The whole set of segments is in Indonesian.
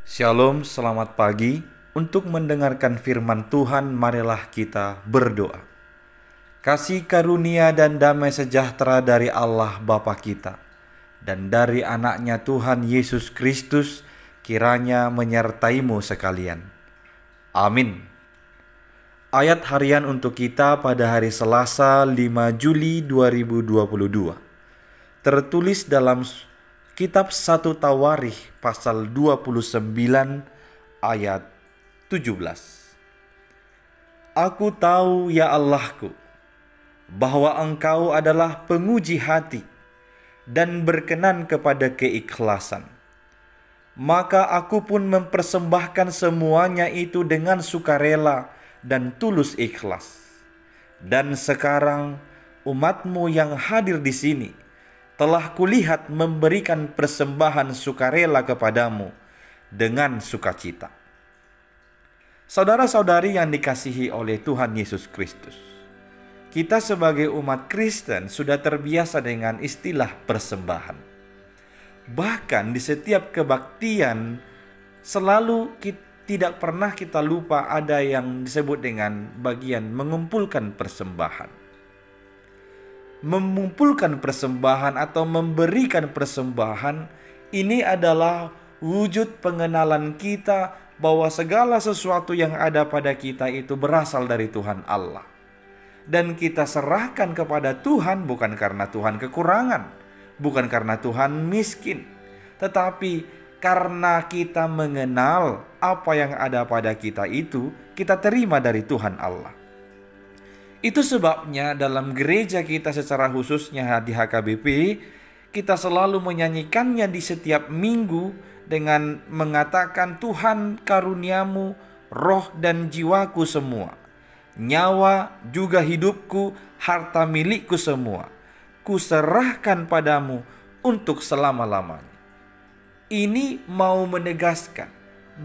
Shalom, selamat pagi. Untuk mendengarkan firman Tuhan, marilah kita berdoa. Kasih karunia dan damai sejahtera dari Allah Bapa kita dan dari anaknya Tuhan Yesus Kristus kiranya menyertaimu sekalian. Amin. Ayat harian untuk kita pada hari Selasa 5 Juli 2022 tertulis dalam Kitab 1 Tawarikh pasal 29 ayat 17. Aku tahu ya Allahku, bahwa Engkau adalah penguji hati dan berkenan kepada keikhlasan. Maka aku pun mempersembahkan semuanya itu dengan sukarela dan tulus ikhlas. Dan sekarang umatmu yang hadir di sini telah kulihat memberikan persembahan sukarela kepadamu dengan sukacita. Saudara-saudari yang dikasihi oleh Tuhan Yesus Kristus, kita sebagai umat Kristen sudah terbiasa dengan istilah persembahan. Bahkan di setiap kebaktian selalu tidak pernah kita lupa ada yang disebut dengan bagian mengumpulkan persembahan. Mengumpulkan persembahan atau memberikan persembahan ini adalah wujud pengenalan kita bahwa segala sesuatu yang ada pada kita itu berasal dari Tuhan Allah. Dan kita serahkan kepada Tuhan bukan karena Tuhan kekurangan, bukan karena Tuhan miskin, tetapi karena kita mengenal apa yang ada pada kita itu, kita terima dari Tuhan Allah. Itu sebabnya dalam gereja kita secara khususnya di HKBP, kita selalu menyanyikannya di setiap minggu dengan mengatakan, Tuhan karuniamu, roh dan jiwaku semua, nyawa juga hidupku, harta milikku semua, kuserahkan padamu untuk selama-lamanya. Ini mau menegaskan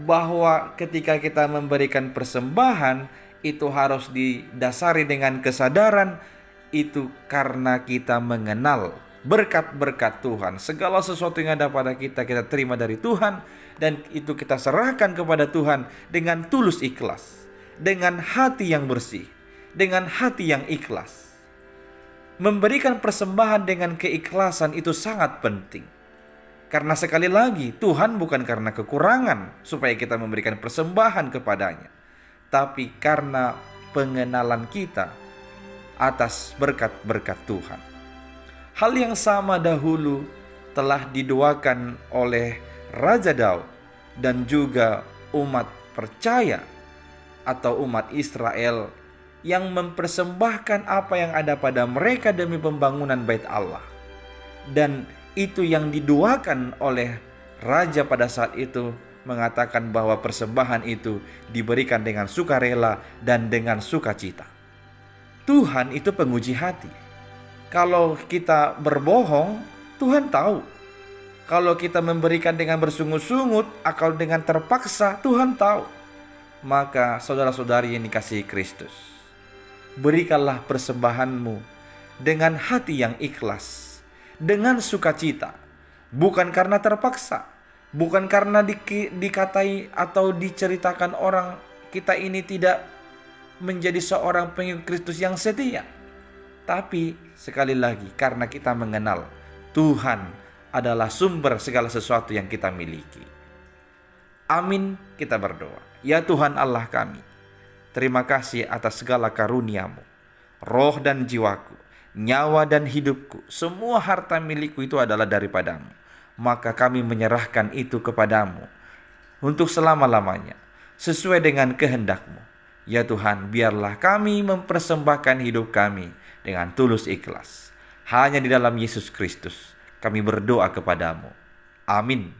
bahwa ketika kita memberikan persembahan, itu harus didasari dengan kesadaran itu karena kita mengenal berkat-berkat Tuhan. Segala sesuatu yang ada pada kita, kita terima dari Tuhan, dan itu kita serahkan kepada Tuhan dengan tulus ikhlas, dengan hati yang bersih, dengan hati yang ikhlas. Memberikan persembahan dengan keikhlasan itu sangat penting. Karena sekali lagi, Tuhan bukan karena kekurangan supaya kita memberikan persembahan kepadanya, tapi karena pengenalan kita atas berkat-berkat Tuhan. Hal yang sama dahulu telah didoakan oleh Raja Daud dan juga umat percaya atau umat Israel yang mempersembahkan apa yang ada pada mereka demi pembangunan bait Allah. Dan itu yang didoakan oleh Raja pada saat itu, mengatakan bahwa persembahan itu diberikan dengan sukarela dan dengan sukacita. Tuhan itu penguji hati. Kalau kita berbohong, Tuhan tahu. Kalau kita memberikan dengan bersungut-sungut atau dengan terpaksa, Tuhan tahu. Maka saudara-saudari yang dikasihi Kristus, berikanlah persembahanmu dengan hati yang ikhlas, dengan sukacita, bukan karena terpaksa. Bukan karena dikatai atau diceritakan orang kita ini tidak menjadi seorang pengikut Kristus yang setia. Tapi sekali lagi karena kita mengenal Tuhan adalah sumber segala sesuatu yang kita miliki. Amin, kita berdoa. Ya Tuhan Allah kami, terima kasih atas segala karunia-Mu, roh dan jiwaku, nyawa dan hidupku, semua harta milikku itu adalah daripada-Mu. Maka kami menyerahkan itu kepadamu untuk selama-lamanya, sesuai dengan kehendak-Mu. Ya Tuhan, biarlah kami mempersembahkan hidup kami dengan tulus ikhlas. Hanya di dalam Yesus Kristus kami berdoa kepadamu. Amin.